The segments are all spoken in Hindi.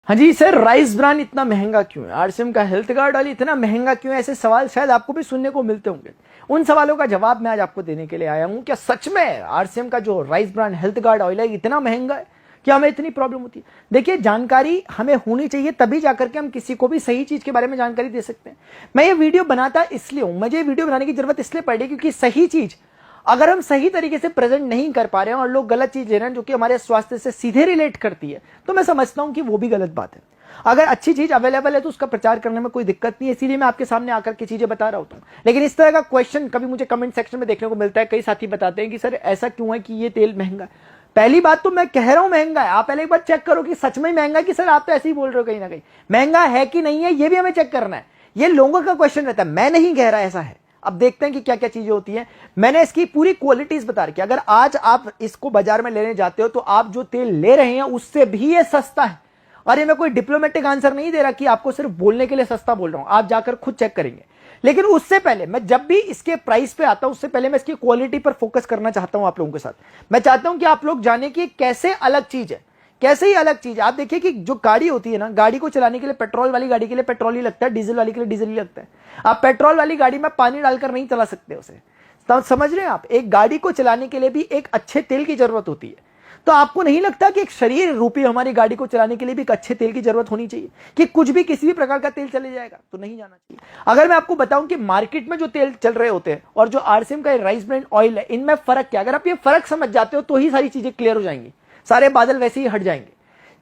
हाँ जी सर, राइस ब्रान इतना महंगा क्यों है? आरसीएम का हेल्थ गार्ड ऑयल इतना महंगा क्यों है? ऐसे सवाल शायद आपको भी सुनने को मिलते होंगे। उन सवालों का जवाब मैं आज आपको देने के लिए आया हूं। क्या सच में आरसीएम का जो rice bran health guard oil है इतना महंगा है? क्या हमें इतनी प्रॉब्लम होती है? देखिए, जानकारी हमें होनी चाहिए, तभी जाकर के हम किसी को भी सही चीज के बारे में जानकारी दे सकते हैं। मैं ये वीडियो बनाता इसलिए हूं, मुझे वीडियो बनाने की जरूरत इसलिए पड़ी क्योंकि सही चीज अगर हम सही तरीके से प्रेजेंट नहीं कर पा रहे हैं और लोग गलत चीज ले रहे हैं जो कि हमारे स्वास्थ्य से सीधे रिलेट करती है, तो मैं समझता हूं कि वो भी गलत बात है। अगर अच्छी चीज अवेलेबल है तो उसका प्रचार करने में कोई दिक्कत नहीं है, इसीलिए मैं आपके सामने आकर के चीजें बता रहा होता हूं। लेकिन इस तरह का क्वेश्चन कभी मुझे कमेंट सेक्शन में देखने को मिलता है। कई साथी बताते हैं कि सर ऐसा क्यों है कि ये तेल महंगा है। पहली बात तो मैं कह रहा हूं महंगा है, आप पहले एक बार चेक करो कि सच में महंगा है कि सर आप तो ऐसे ही बोल रहे हो कहीं ना कहीं। महंगा है कि नहीं है ये भी हमें चेक करना है। ये लोगों का क्वेश्चन रहता है, मैं नहीं कह रहा ऐसा है। अब देखते हैं कि क्या क्या चीजें होती हैं। मैंने इसकी पूरी क्वालिटीज बता रखी है। अगर आज आप इसको बाजार में लेने जाते हो तो आप जो तेल ले रहे हैं उससे भी ये सस्ता है। और ये मैं कोई डिप्लोमेटिक आंसर नहीं दे रहा कि आपको सिर्फ बोलने के लिए सस्ता बोल रहा हूं, आप जाकर खुद चेक करेंगे। लेकिन उससे पहले मैं जब भी इसके प्राइस पे आता हूं उससे पहले मैं इसकी क्वालिटी पर फोकस करना चाहता हूं आप लोगों के साथ। मैं चाहता हूं कि आप लोग जाने कि कैसे अलग चीज है, कैसे ही अलग चीज है। आप देखिए कि जो गाड़ी होती है ना, गाड़ी को चलाने के लिए पेट्रोल वाली गाड़ी के लिए पेट्रोल ही लगता है, डीजल वाली के लिए डीजल ही लगता है। आप पेट्रोल वाली गाड़ी में पानी डालकर नहीं चला सकते उसे, तो समझ रहे हैं आप। एक गाड़ी को चलाने के लिए भी एक अच्छे तेल की जरूरत होती है। तो आपको नहीं लगता कि एक शरीर रूपी हमारी गाड़ी को चलाने के लिए भी एक अच्छे तेल की जरूरत होनी चाहिए कि कुछ भी किसी भी प्रकार का तेल चले जाएगा? तो नहीं जाना चाहिए। अगर मैं आपको बताऊं कि मार्केट में जो तेल चल रहे होते हैं और जो आरसीएम का राइस ब्रान ऑयल है, इनमें फर्क क्या? अगर आप ये फर्क समझ जाते हो तो ही सारी चीजें क्लियर हो जाएंगी, सारे बादल वैसे ही हट जाएंगे।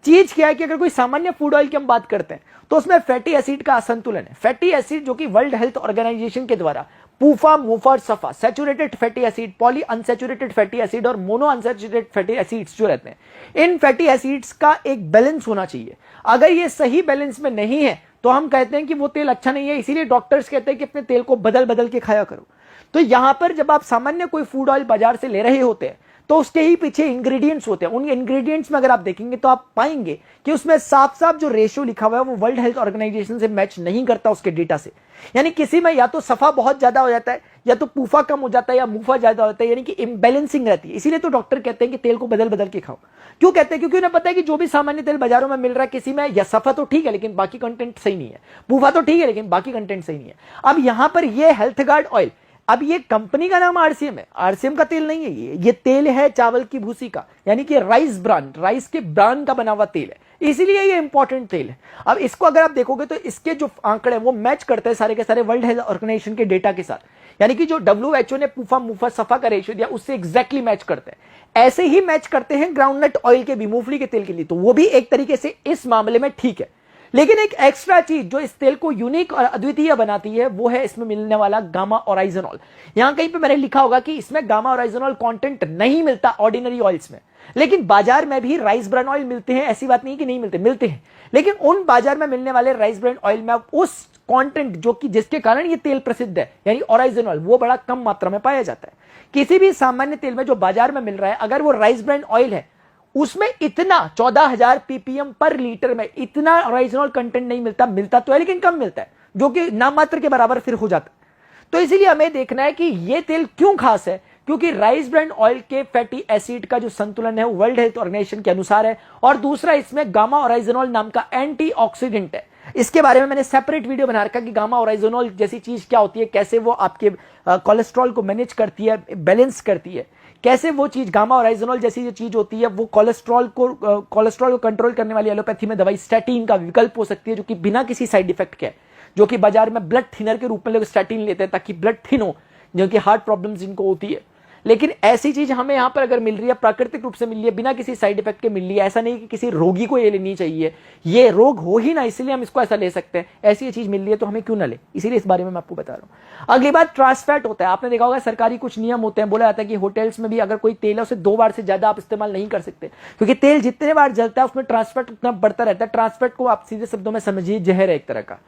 चीज क्या है कि अगर कोई सामान्य फूड ऑयल की हम बात करते हैं तो उसमें फैटी एसिड का असंतुलन है। फैटी एसिड जो कि वर्ल्ड हेल्थ ऑर्गेनाइजेशन के द्वारा पूफा, मुफा और सफा, saturated fatty acid, poly unsaturated fatty acid और मोनो अनसैचुरेटेड फैटी एसिड्स जो रहते हैं, इन फैटी एसिड्स का एक बैलेंस होना चाहिए। अगर ये सही बैलेंस में नहीं है तो हम कहते हैं कि वो तेल अच्छा नहीं है। इसीलिए डॉक्टर्स कहते हैं कि अपने तेल को बदल बदल के खाया करो। तो यहां पर जब आप सामान्य कोई फूड ऑयल बाजार से ले रहे होते हैं तो उसके ही पीछे इंग्रेडिएंट्स होते हैं। उन इंग्रेडिएंट्स में अगर आप देखेंगे तो आप पाएंगे कि उसमें साफ साफ जो रेशियो लिखा हुआ है वो वर्ल्ड हेल्थ ऑर्गेनाइजेशन से मैच नहीं करता उसके डेटा से। यानी किसी में या तो सफा बहुत ज्यादा हो जाता है या तो पूफा कम हो जाता है या मुफा ज्यादा होता है, यानी कि इम्बैलेंसिंग रहती है। इसीलिए तो डॉक्टर कहते हैं कि तेल को बदल बदल के खाओ। क्यों कहते हैं? क्योंकि उन्हें पता है कि जो भी सामान्य तेल बाजारों में मिल रहा है, किसी में या सफा तो ठीक है लेकिन बाकी कंटेंट सही नहीं है, पूफा तो ठीक है लेकिन बाकी कंटेंट सही नहीं है। अब यहां पर यह हेल्थ गार्ड ऑयल, अब ये कंपनी का नाम आरसीएम है, आरसीएम का तेल नहीं है ये तेल है चावल की भूसी का, यानी कि राइस ब्रान, राइस के ब्रान का बना हुआ तेल है, इसीलिए ये इंपॉर्टेंट तेल है। अब इसको अगर आप देखोगे तो इसके जो आंकड़े वो मैच करते हैं सारे के सारे वर्ल्ड हेल्थ ऑर्गेनाइजेशन के डेटा के साथ। यानी कि जो डब्ल्यूएचओ ने पूफा, मुफा, सफा का रेशियो दिया उससे एग्जैक्टली मैच करते हैं। ऐसे ही मैच करते हैं ग्राउंडनट ऑयल के भी, मूंगफली के तेल के लिए, तो वो भी एक तरीके से इस मामले में ठीक है। लेकिन एक एक्स्ट्रा चीज जो इस तेल को यूनिक और अद्वितीय बनाती है वो है इसमें मिलने वाला गामा ओराइजनॉल। यहां कहीं पे मैंने लिखा होगा कि इसमें गामा ओराइजनॉल कंटेंट नहीं मिलता ऑर्डिनरी ऑयल्स में, लेकिन बाजार में भी राइस ब्रान ऑयल मिलते हैं। ऐसी बात नहीं कि नहीं मिलते, मिलते हैं। लेकिन उन बाजार में मिलने वाले राइस ब्रान ऑयल में उस कंटेंट जो कि जिसके कारण ये तेल प्रसिद्ध है, यानी ओराइजनॉल, वो बड़ा कम मात्रा में पाया जाता है। किसी भी सामान्य तेल में जो बाजार में मिल रहा है, अगर वो राइस ब्रान ऑयल है उसमें इतना 14,000 पीपीएम पर लीटर में इतना ओरिजिनल कंटेंट नहीं मिलता। मिलता तो है लेकिन कम मिलता है, जो कि नामात्र के बराबर फिर हो जाता है। तो इसीलिए हमें देखना है कि यह तेल क्यों खास है, क्योंकि राइस ब्रान ऑयल के फैटी एसिड का जो संतुलन है वो वर्ल्ड हेल्थ ऑर्गेनाइजेशन के अनुसार है, और दूसरा इसमें गामा ओराइजनॉल नाम का एंटीऑक्सीडेंट है। इसके बारे में मैंने सेपरेट वीडियो बना रखा कि गामा ओराइजनॉल जैसी चीज क्या होती है, कैसे वो आपके कोलेस्ट्रॉल को मैनेज करती है, बैलेंस करती है, कैसे वो चीज गामा ओराइजनॉल जैसी जो चीज होती है वो कोलेस्ट्रॉल को कंट्रोल करने वाली एलोपैथी में दवाई स्टैटिन का विकल्प हो सकती है, जो कि बिना किसी साइड इफेक्ट के, जो कि बाजार में ब्लड थिनर के रूप में लोग स्टैटिन लेते हैं ताकि ब्लड थिन हो, जो कि हार्ट प्रॉब्लम जिनको होती है। लेकिन ऐसी चीज हमें यहां पर अगर मिल रही है, प्राकृतिक रूप से मिल रही है, बिना किसी साइड इफेक्ट के मिल रही है, ऐसा नहीं कि किसी रोगी को ये लेनी चाहिए, ये रोग हो ही ना इसलिए हम इसको ऐसा ले सकते हैं, ऐसी ये चीज मिल रही है तो हमें क्यों ना ले, इसीलिए इस बारे में मैं आपको बता रहा हूं। अगली बात ट्रांस फैट होता है। आपने देखा होगा सरकारी कुछ नियम होते हैं, बोला जाता है कि होटल्स में भी अगर कोई तेल है उसे 2 बार से ज्यादा आप इस्तेमाल नहीं कर सकते, क्योंकि तेल जितने बार जलता है उसमें ट्रांस फैट उतना बढ़ता रहता है। ट्रांस फैट को आप सीधे शब्दों में समझिए जहर है एक तरह का।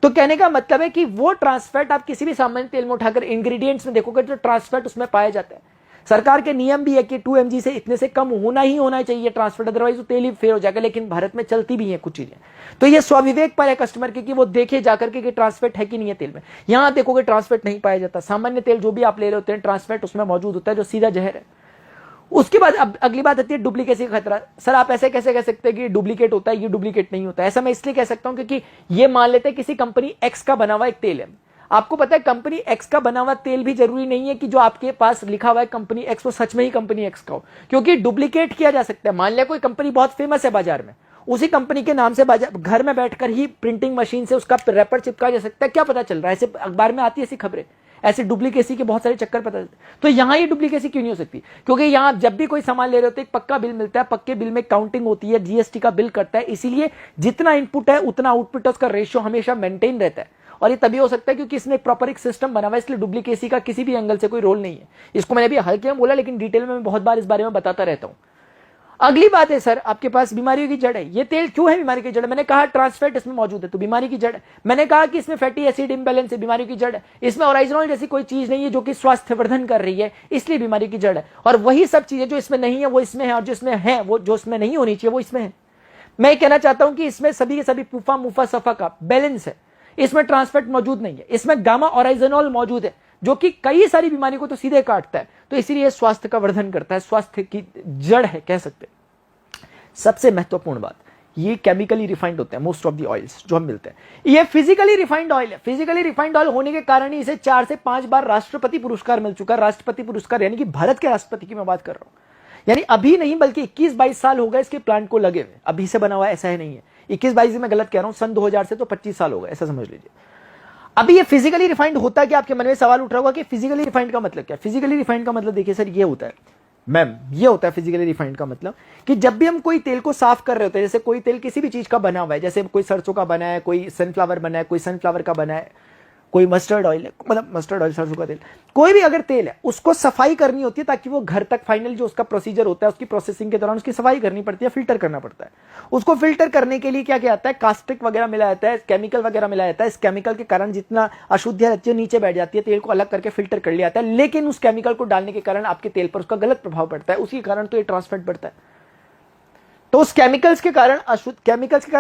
तो कहने का मतलब है कि वो ट्रांस फैट आप किसी भी सामान्य तेल में उठाकर इंग्रेडिएंट्स में देखोगे तो ट्रांस फैट उसमें पाया जाता है। सरकार के नियम भी है कि 2 mg से इतने से कम होना ही होना चाहिए ट्रांस फैट, अदरवाइज वो तेल ही फेल हो जाएगा। लेकिन भारत में चलती भी है कुछ चीजें, तो ये स्वविवेक पर है कस्टमर के कि वो देखे जाकर के कि ट्रांस फैट है कि नहीं है तेल में। यहां देखोगे ट्रांस फैट नहीं पाया जाता। सामान्य तेल जो भी आप ले रहे होते हैं ट्रांस फैट उसमें मौजूद होता है, जो सीधा जहर है। उसके बाद अब अगली बात आती है डुप्लीकेसी का खतरा। सर आप ऐसे कैसे कह सकते हैं कि डुप्लीकेट होता है, ये डुप्लीकेट नहीं होता है? ऐसा मैं इसलिए कह सकता हूं क्योंकि ये मान लेते हैं किसी कंपनी एक्स का बना हुआ एक तेल है। आपको पता है कंपनी एक्स का बना हुआ तेल भी जरूरी नहीं है कि जो आपके पास लिखा हुआ है कंपनी एक्स वो सच में ही कंपनी एक्स का हो, क्योंकि डुप्लीकेट किया जा सकता है। मान लिया कोई कंपनी बहुत फेमस है बाजार में, उसी कंपनी के नाम से घर में बैठकर ही प्रिंटिंग मशीन से उसका रैपर चिपकाया जा सकता है। क्या पता चल रहा है? ऐसे अखबार में आती है ऐसी खबरें, ऐसे डुप्लीकेसी के बहुत सारे चक्कर पता चलते हैं। तो यहां ये डुप्लीकेसी क्यों नहीं हो सकती? क्योंकि यहां जब भी कोई सामान ले रहे होते एक पक्का बिल मिलता है, पक्के बिल में काउंटिंग होती है, जीएसटी का बिल करता है, इसीलिए जितना इनपुट है उतना आउटपुट है, उसका रेशियो हमेशा मेंटेन रहता है। और ये तभी हो सकता है क्योंकि इसने एक प्रॉपर एक सिस्टम बना हुआ है, इसलिए डुप्लीकेसी का किसी भी एंगल से कोई रोल नहीं है। इसको मैंने अभी हल्के में बोला, लेकिन डिटेल में मैं बहुत बार इस बारे में बताता रहता हूं। अगली बात है सर, आपके पास बीमारियों की जड़ है। ये तेल क्यों है बीमारी की जड़? मैंने कहा ट्रांसफैट इसमें मौजूद है तो बीमारी की जड़ है। मैंने कहा कि इसमें फैटी एसिड इंबैलेंस है, बीमारी की जड़ है। इसमें ओराइजोनॉल जैसी कोई चीज नहीं है जो कि स्वास्थ्यवर्धन कर रही है, इसलिए बीमारी की जड़ है। और वही सब चीजें जो इसमें नहीं है वो इसमें है, और जो इसमें है वो जो इसमें नहीं होनी चाहिए वो इसमें है। मैं कहना चाहता हूं कि इसमें सभी के सभी पूफा मुफा सफा का बैलेंस है। इसमें ट्रांसफैट मौजूद नहीं है, इसमें गामा ओराइजोनॉल मौजूद है जो कि कई सारी बीमारी को तो सीधे काटता है, तो इसीलिए स्वास्थ्य का वर्धन करता है, स्वास्थ्य की जड़ है कह सकते हैं। सबसे महत्वपूर्ण बात, ये केमिकली रिफाइंड होते हैं मोस्ट ऑफ द ऑयल्स जो हम मिलते हैं। ये फिजिकली रिफाइंड ऑयल है। फिजिकली रिफाइंड ऑयल होने के कारण ही इसे 4 से 5 बार राष्ट्रपति पुरस्कार मिल चुका है। राष्ट्रपति पुरस्कार यानी कि भारत के राष्ट्रपति की मैं बात कर रहा हूं, यानी अभी नहीं बल्कि 21-22 साल हो गए इसके प्लांट को लगे हुए। अभी से बना हुआ ऐसा है नहीं है, 21-22 मैं गलत कह रहा हूं, सन 2000 से तो 25 साल हो गए, ऐसा समझ लीजिए। अभी ये फिजिकली रिफाइंड होता है कि आपके मन में सवाल उठ रहा होगा कि फिजिकली रिफाइंड का मतलब क्या है? फिजिकली रिफाइंड का मतलब देखिए सर, ये होता है मैम, ये होता है फिजिकली रिफाइंड का मतलब कि जब भी हम कोई तेल को साफ कर रहे होते हैं, जैसे कोई तेल किसी भी चीज का बना हुआ है, जैसे कोई सरसों का बना है, कोई सनफ्लावर बना है, कोई सनफ्लावर का बना है, कोई मस्टर्ड ऑयल है, मतलब मस्टर्ड ऑयल सरसों का तेल, कोई भी अगर तेल है उसको सफाई करनी होती है ताकि वो घर तक फाइनल जो उसका प्रोसीजर होता है उसकी प्रोसेसिंग के दौरान उसकी सफाई करनी पड़ती है, फिल्टर करना पड़ता है। उसको फिल्टर करने के लिए क्या क्या आता है? कास्टिक वगैरह मिलाया जाता है, केमिकल वगैरह मिलाया जाता है। इस केमिकल के कारण जितना अशुद्धियां रहती है नीचे बैठ जाती है, तेल को अलग करके फिल्टर कर लिया जाता है, लेकिन उस केमिकल को डालने के कारण आपके तेल पर उसका गलत प्रभाव पड़ता है, उसी कारण तो ये ट्रांसफैट बढ़ता है। तो उस केमिकल्स के कारण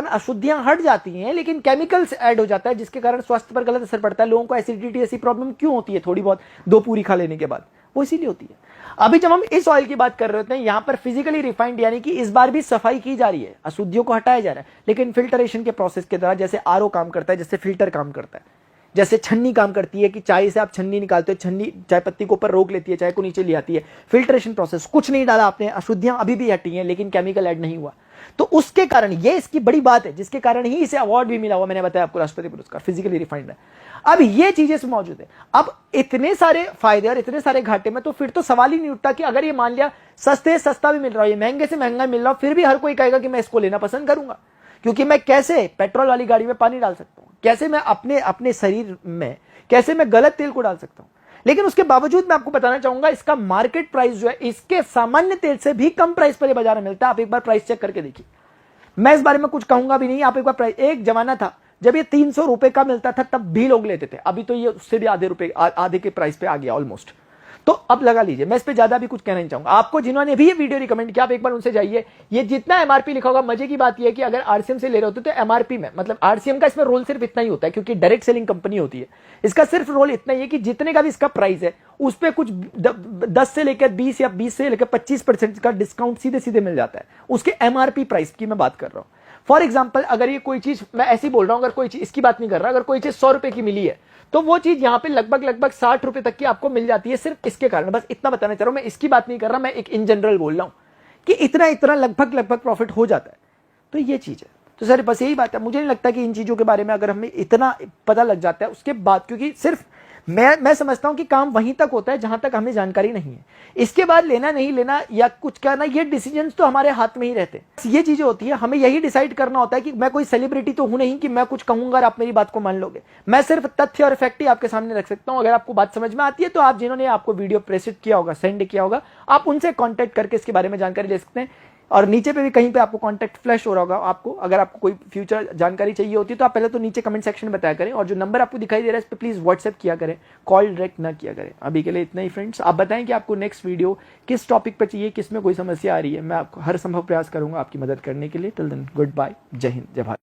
अशुद्धियां हट जाती हैं, लेकिन केमिकल्स ऐड हो जाता है जिसके कारण स्वास्थ्य पर गलत असर पड़ता है। लोगों को एसिडिटी ऐसी प्रॉब्लम क्यों होती है थोड़ी बहुत 2 पूरी खा लेने के बाद? वो इसीलिए होती है। अभी जब हम इस ऑयल की बात कर रहे होते हैं, यहां पर फिजिकली रिफाइंड यानी कि इस बार भी सफाई की जा रही है, अशुद्धियों को हटाया जा रहा है, लेकिन फिल्टरेशन के प्रोसेस के दौरान जैसे आरओ काम करता है, जैसे फिल्टर काम करता है, जैसे छन्नी काम करती है कि चाय से आप छन्नी निकालते हो, छन्नी चाय पत्ती को ऊपर रोक लेती है, चाय को नीचे ले आती है। फिल्टरेशन प्रोसेस, कुछ नहीं डाला आपने, अशुद्धियां अभी भी हटी हैं लेकिन केमिकल ऐड नहीं हुआ, तो उसके कारण ये इसकी बड़ी बात है, जिसके कारण ही इसे अवार्ड भी मिला हुआ। मैंने बताया आपको राष्ट्रपति पुरस्कार फिजिकली रिफाइंड है। अब ये चीजें इसमें मौजूद है। अब इतने सारे फायदे और इतने सारे घाटे में तो फिर तो सवाल ही नहीं उठता कि अगर ये मान लिया सस्ते सस्ता भी मिल रहा है, महंगे से महंगा मिल रहा हो, फिर भी हर कोई कहेगा कि मैं इसको लेना पसंद करूंगा, क्योंकि मैं कैसे पेट्रोल वाली गाड़ी में पानी डाल सकता हूं, कैसे मैं अपने शरीर में कैसे मैं गलत तेल को डाल सकता हूं। लेकिन उसके बावजूद मैं आपको बताना चाहूंगा इसका मार्केट प्राइस जो है इसके सामान्य तेल से भी कम प्राइस पर बाजार में मिलता है। आप एक बार प्राइस चेक करके देखिए, मैं इस बारे में कुछ कहूंगा भी नहीं। आप एक बार प्राइस, एक जमाना था जब ये 300 रुपए का मिलता था तब भी लोग लेते थे, अभी तो ये उससे भी आधे के प्राइस पे आ गया ऑलमोस्ट। तो अब लगा लीजिए, मैं इस पे ज्यादा भी कुछ कहना नहीं चाहूंगा। आपको जिन्होंने भी ये वीडियो रिकमेंड किया आप एक बार उनसे जाइए, ये जितना एमआरपी लिखा होगा, मजे की बात ये है कि अगर आरसीएम से ले रहे होते तो एमआरपी में, मतलब आरसीएम का इसमें रोल सिर्फ इतना ही होता है क्योंकि डायरेक्ट सेलिंग कंपनी होती है, इसका सिर्फ रोल इतना ही है कि जितने का भी इसका प्राइस है उस पर कुछ 10 से लेकर 20 या 20 से लेकर 25% का डिस्काउंट सीधे सीधे मिल जाता है उसके एमआरपी प्राइस की मैं बात कर रहा हूं। फॉर एग्जाम्पल, अगर ये कोई चीज, मैं ऐसी बोल रहा हूं, अगर कोई चीज, इसकी बात नहीं कर रहा, अगर कोई चीज 100 रुपए की मिली है तो वो चीज यहां पे लगभग 60 रुपए तक की आपको मिल जाती है, सिर्फ इसके कारण। बस इतना बताना चाह रहा हूं, मैं इसकी बात नहीं कर रहा, मैं एक इन जनरल बोल रहा हूं कि इतना इतना लगभग प्रॉफिट हो जाता है। तो ये चीज है। तो सर बस यही बात है, मुझे नहीं लगता कि इन चीजों के बारे में अगर हमें इतना पता लग जाता है उसके बाद, क्योंकि सिर्फ मैं समझता हूं कि काम वहीं तक होता है जहां तक हमें जानकारी नहीं है। इसके बाद लेना नहीं लेना या कुछ करना, ये डिसीजंस तो हमारे हाथ में ही रहते हैं। ये चीजें होती है, हमें यही डिसाइड करना होता है कि मैं कोई सेलिब्रिटी तो हूं नहीं कि मैं कुछ कहूंगा और आप मेरी बात को मान लोगे। मैं सिर्फ तथ्य और फैक्ट ही आपके सामने रख सकता हूं। अगर आपको बात समझ में आती है तो आप, जिन्होंने आपको वीडियो प्रेषित किया होगा, सेंड किया होगा, आप उनसे कॉन्टेक्ट करके इसके बारे में जानकारी ले सकते हैं। और नीचे पे भी कहीं पे आपको कांटेक्ट फ्लैश हो रहा होगा आपको, अगर आपको कोई फ्यूचर जानकारी चाहिए होती है तो आप पहले तो नीचे कमेंट सेक्शन में बताया करें, और जो नंबर आपको दिखाई दे रहा है इस पे प्लीज व्हाट्सएप किया करें, कॉल डायरेक्ट ना किया करें। अभी के लिए इतना ही फ्रेंड्स। आप बताएं कि आपको नेक्स्ट वीडियो किस टॉपिक पर चाहिए, किस में कोई समस्या आ रही है, मैं आपको हर संभव प्रयास करूंगा आपकी मदद करने के लिए। टिल देन गुड बाय, जय हिंद, जय भारत।